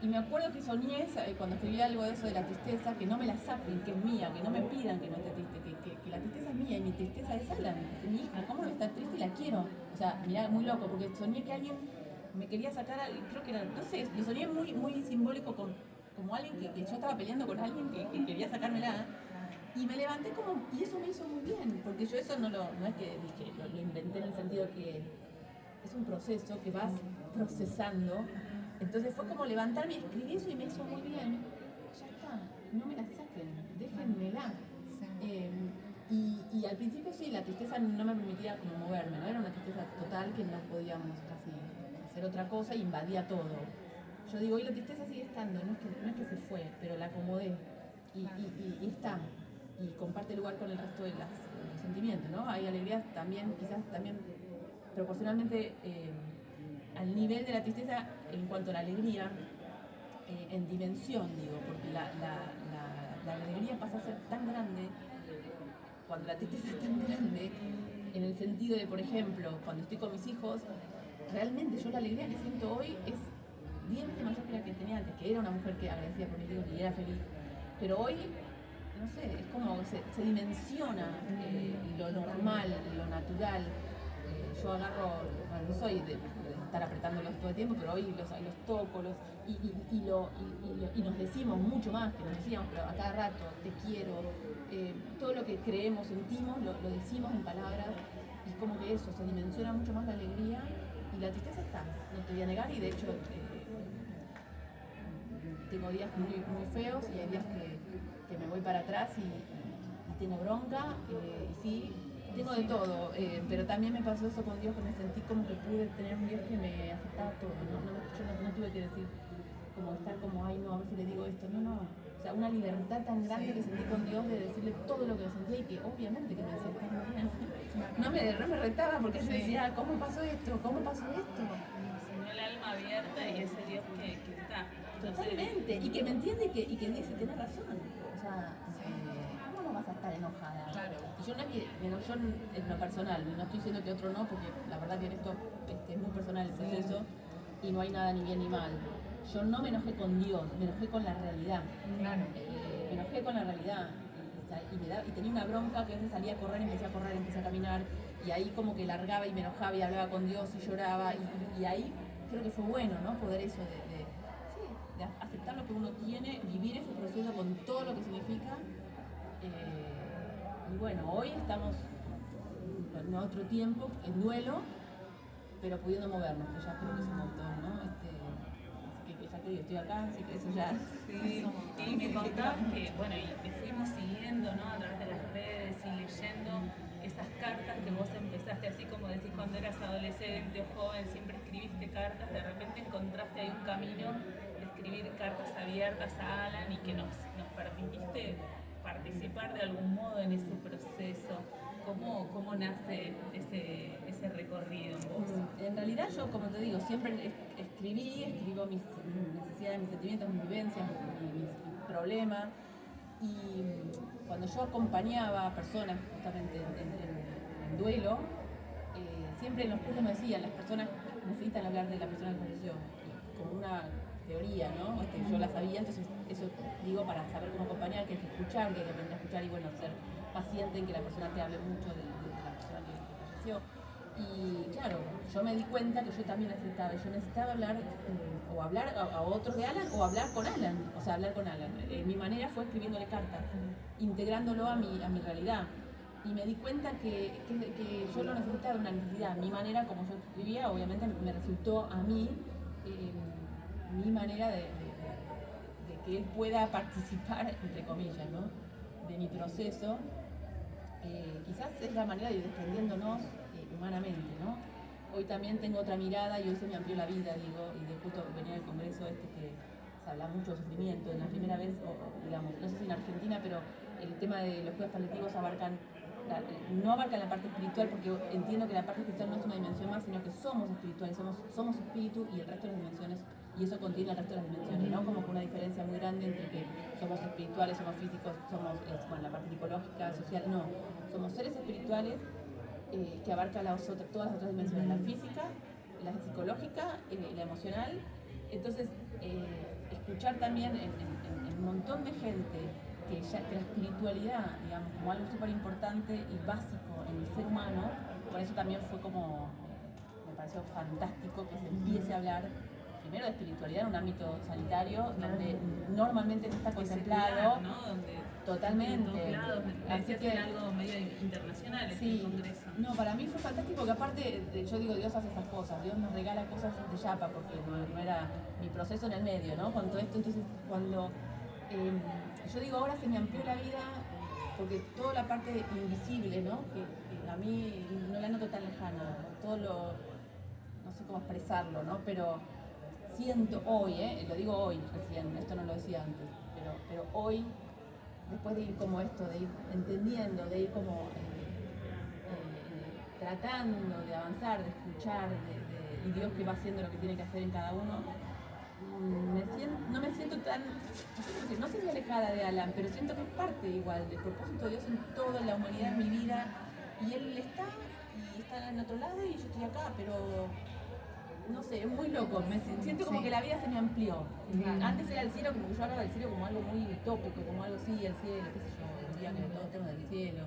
Y me acuerdo que soñé, cuando escribí algo de eso de la tristeza, que no me la saquen, que es mía, que no me pidan que no esté triste, que la tristeza es mía y mi tristeza es Alan, es mi hija, ¿cómo no está triste y la quiero? O sea, mirá, muy loco, porque soñé que alguien me quería sacar, creo que era, no sé, lo soñé muy simbólico como alguien que yo estaba peleando con alguien que quería sacármela. Y me levanté como, y eso me hizo muy bien, porque yo eso no es que dije, lo inventé en el sentido que es un proceso que vas procesando. Entonces fue como levantarme y escribí eso y me hizo muy bien. Ya está, no me la saquen, déjenmela. Y al principio sí, la tristeza no me permitía como moverme, ¿no? Era una tristeza total que no podíamos casi hacer otra cosa y invadía todo. Yo digo, hoy la tristeza sigue estando, no es que se fue, pero la acomodé y está. Y comparte lugar con el resto de los sentimientos, ¿no? Hay alegrías también, quizás también proporcionalmente al nivel de la tristeza en cuanto a la alegría, en dimensión, digo, porque la alegría pasa a ser tan grande cuando la tristeza es tan grande, en el sentido de, por ejemplo, cuando estoy con mis hijos, realmente yo la alegría que siento hoy es 10 veces mayor que la que tenía antes, que era una mujer que agradecía por mis hijos y era feliz, pero hoy, no sé, es como se dimensiona lo normal, lo natural. Yo agarro, bueno, no soy de estar apretándolos todo el tiempo, pero hoy los toco y nos decimos mucho más que nos decíamos, pero a cada rato, te quiero, todo lo que creemos, sentimos, lo decimos en palabras es como que eso, se dimensiona mucho más la alegría y la tristeza está, no te voy a negar, y de hecho tengo días muy, muy feos y hay días que me voy para atrás y tengo bronca, y sí, tengo de todo, pero también me pasó eso con Dios, que me sentí como que pude tener un Dios que me aceptaba todo, yo no tuve que decir, como estar como, ay no, a ver si le digo esto, no, o sea, una libertad tan grande que sentí con Dios de decirle todo lo que sentía y que obviamente que me decía, "Estás bien". No me retaba porque yo decía, ¿cómo pasó esto? ¿Cómo pasó esto? Sino el alma abierta y ese Dios que está. Totalmente, y que me entiende y que dice, tenés razón. O sea, ¿cómo no vas a estar enojada? Claro. Y yo no es que, yo en lo personal, no estoy diciendo que otro no, porque la verdad que en esto es muy personal el proceso y no hay nada ni bien ni mal. Yo no me enojé con Dios, me enojé con la realidad. Claro. Me enojé con la realidad y tenía una bronca que a veces salía a correr, empecé a correr, empecé a caminar y ahí como que largaba y me enojaba y hablaba con Dios y lloraba y ahí creo que fue bueno, ¿no? Poder eso de aceptar lo que uno tiene, vivir ese proceso con todo lo que significa. Y bueno, hoy estamos en otro tiempo, en duelo, pero pudiendo movernos, que ya creo que es un montón, ¿no? Así que ya te digo, estoy acá, así que eso ya... Sí, y me contabas que, bueno, y te fuimos siguiendo, ¿no? A través de las redes y leyendo esas cartas que vos empezaste, así como decís, cuando eras adolescente o joven, siempre escribiste cartas, de repente encontraste ahí un camino de escribir cartas abiertas a Alan y que nos permitiste participar de algún modo en ese proceso. ¿Cómo nace ese recorrido en vos? En realidad yo, como te digo, siempre escribo mis necesidades, mis sentimientos, mis vivencias, mis problemas. Y cuando yo acompañaba a personas justamente en duelo, siempre en los cursos me decían, las personas necesitan hablar de la persona que falleció, como una teoría, ¿no? Yo la sabía, entonces eso digo para saber cómo acompañar, que hay que escuchar, que hay que aprender a escuchar y bueno, ser paciente en que la persona te hable mucho de la persona que falleció. Y claro, yo me di cuenta que yo también necesitaba hablar, o hablar a otros de Alan, o hablar con Alan, o sea, hablar con Alan. Mi manera fue escribiéndole cartas, integrándolo a mi realidad. Y me di cuenta que yo lo necesitaba, una necesidad. Mi manera, como yo escribía, obviamente me resultó a mí mi manera de que él pueda participar, entre comillas, ¿no? De mi proceso. Quizás es la manera de ir desprendiéndonos humanamente, ¿no? Hoy también tengo otra mirada y hoy se me amplió la vida, digo, y de justo venía al congreso que se habla mucho de sufrimiento. En la primera vez, digamos, no sé si en Argentina, pero el tema de los cuidados paliativos no abarcan la parte espiritual, porque entiendo que la parte espiritual no es una dimensión más, sino que somos espirituales, somos espíritu y el resto de las dimensiones, y eso contiene el resto de las dimensiones, ¿no? Como que una diferencia muy grande entre que somos espirituales, somos físicos, somos, bueno, la parte psicológica, social, no. Somos seres espirituales que abarca todas las otras dimensiones, la física, la psicológica, la emocional. Entonces, escuchar también en un montón de gente que la espiritualidad, digamos, como algo súper importante y básico en el ser humano, por eso también fue como, me pareció fantástico que se empiece a hablar primero de espiritualidad en un ámbito sanitario, donde normalmente no está contemplado, ¿no? Donde totalmente. Así que algo medio internacional sí, el congreso. No, para mí fue fantástico porque aparte, yo digo, Dios hace estas cosas, Dios nos regala cosas de chapa, porque no era mi proceso en el medio, ¿no? Con todo esto, entonces cuando yo digo, ahora se me amplió la vida, porque toda la parte invisible, ¿no? Que a mí no la noto tan lejana, todo no sé cómo expresarlo, ¿no? Pero siento hoy, lo digo hoy recién, esto no lo decía antes, pero hoy, después de ir como esto, de ir entendiendo, de ir como tratando de avanzar, de escuchar, y Dios que va haciendo lo que tiene que hacer en cada uno, no me siento tan, no sé si alejada de Alan, pero siento que es parte igual del propósito de Dios en toda la humanidad, en mi vida, y Él está en otro lado y yo estoy acá, pero no sé, es muy loco, siento como que la vida se me amplió. Antes era el cielo, como que yo hablaba del cielo como algo muy utópico, como algo sí, el cielo, qué sé yo, el día que todos tenemos del cielo.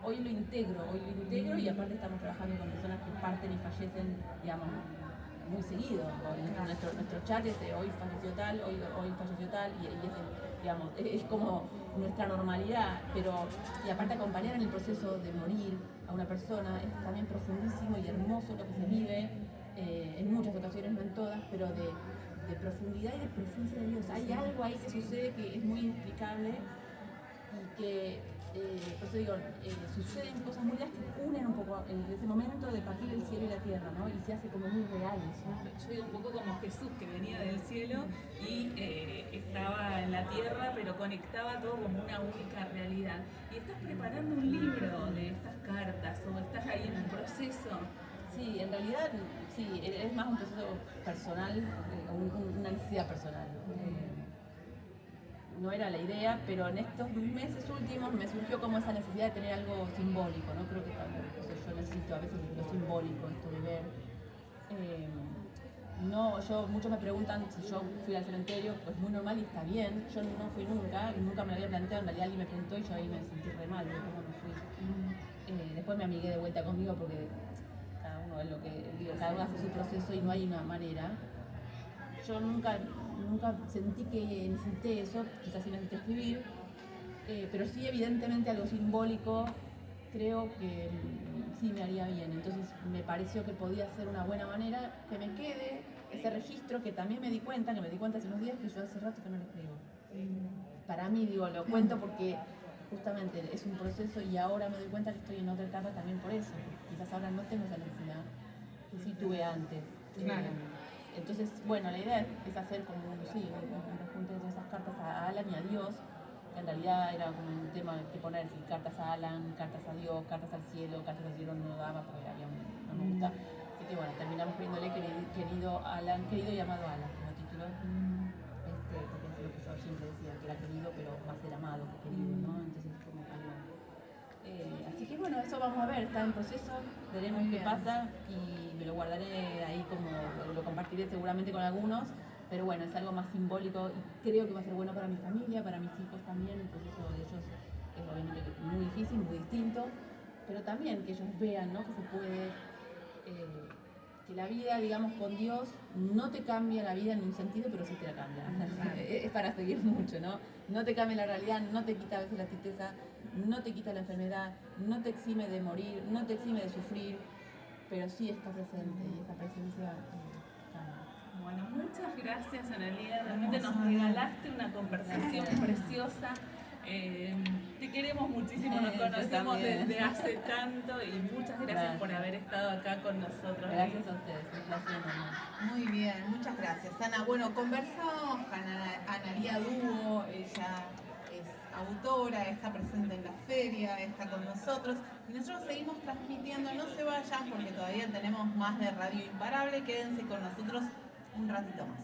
Hoy lo integro y aparte estamos trabajando con personas que parten y fallecen, digamos, muy seguido. Nuestro chat es hoy falleció tal, hoy falleció tal, y digamos, es como nuestra normalidad, y aparte acompañar en el proceso de morir, a una persona, es también profundísimo y hermoso lo que se vive, en muchas ocasiones, no en todas, pero de profundidad y de presencia de Dios. Hay algo ahí que sucede que es muy inexplicable y que, por eso digo, suceden cosas muy lindas que unen un poco en ese momento de partir del cielo y la tierra, ¿no? Y se hace como muy real eso. Yo digo un poco como Jesús, que venía del cielo y estaba en la tierra, pero conectaba todo como una única realidad. Y estás preparando un libro de estas cartas, o estás ahí en un proceso. Sí, en realidad, sí, es más un proceso personal, una necesidad personal. No era la idea, pero en estos meses últimos me surgió como esa necesidad de tener algo simbólico, ¿no? Creo que también, yo necesito a veces lo simbólico, esto de ver. Muchos me preguntan si yo fui al cementerio, pues muy normal y está bien. Yo no fui nunca, y nunca me lo había planteado, en realidad alguien me preguntó y yo ahí me sentí re mal, ¿cómo no fui? Después me amigué de vuelta conmigo porque cada uno es lo que digo, cada uno hace su proceso y no hay una manera. Yo nunca sentí que necesité eso, quizás sí necesité escribir, pero sí evidentemente algo simbólico creo que sí me haría bien. Entonces me pareció que podía ser una buena manera que me quede ese registro que también me di cuenta hace unos días que yo hace rato que no lo escribo. Para mí, digo, lo cuento porque justamente es un proceso y ahora me doy cuenta que estoy en otra etapa también por eso. Quizás ahora no tengo esa necesidad que sí tuve antes. Claro. Entonces, bueno, la idea es hacer como un conjunto de todas esas cartas a Alan y a Dios, que en realidad era como un tema que poner, sí, cartas a Alan, cartas a Dios, cartas al cielo no daba porque no me gusta. Así que bueno, terminamos poniéndole querido Alan, querido y amado Alan como título, porque es lo que yo siempre decía, que era querido, pero más era amado que querido, ¿no? Entonces como algo. Así que bueno, eso vamos a ver, está en proceso, veremos qué pasa y me lo guardaré ahí como, lo compartiré seguramente con algunos, pero bueno, es algo más simbólico y creo que va a ser bueno para mi familia, para mis hijos también, el proceso de ellos es obviamente muy difícil, muy distinto, pero también que ellos vean, ¿no? Que se puede, que la vida, digamos, con Dios no te cambia la vida en un sentido, pero sí te la cambia. Es para seguir mucho, ¿no? No te cambia la realidad, no te quita a veces la tristeza, no te quita la enfermedad, no te exime de morir, no te exime de sufrir, pero sí está presente y esa presencia cambia. Bueno, muchas gracias, Analía. Realmente nos regalaste una conversación preciosa. Te queremos muchísimo, nos conocemos desde hace tanto y muchas gracias por haber estado acá con nosotros. Gracias a ustedes, un placer, mamá. Muy bien, muchas gracias, Ana. Bueno, conversamos con Analía Dúo, ella es autora, está presente en la feria, está con nosotros y nosotros seguimos transmitiendo. No se vayan porque todavía tenemos más de Radio Imparable, quédense con nosotros un ratito más.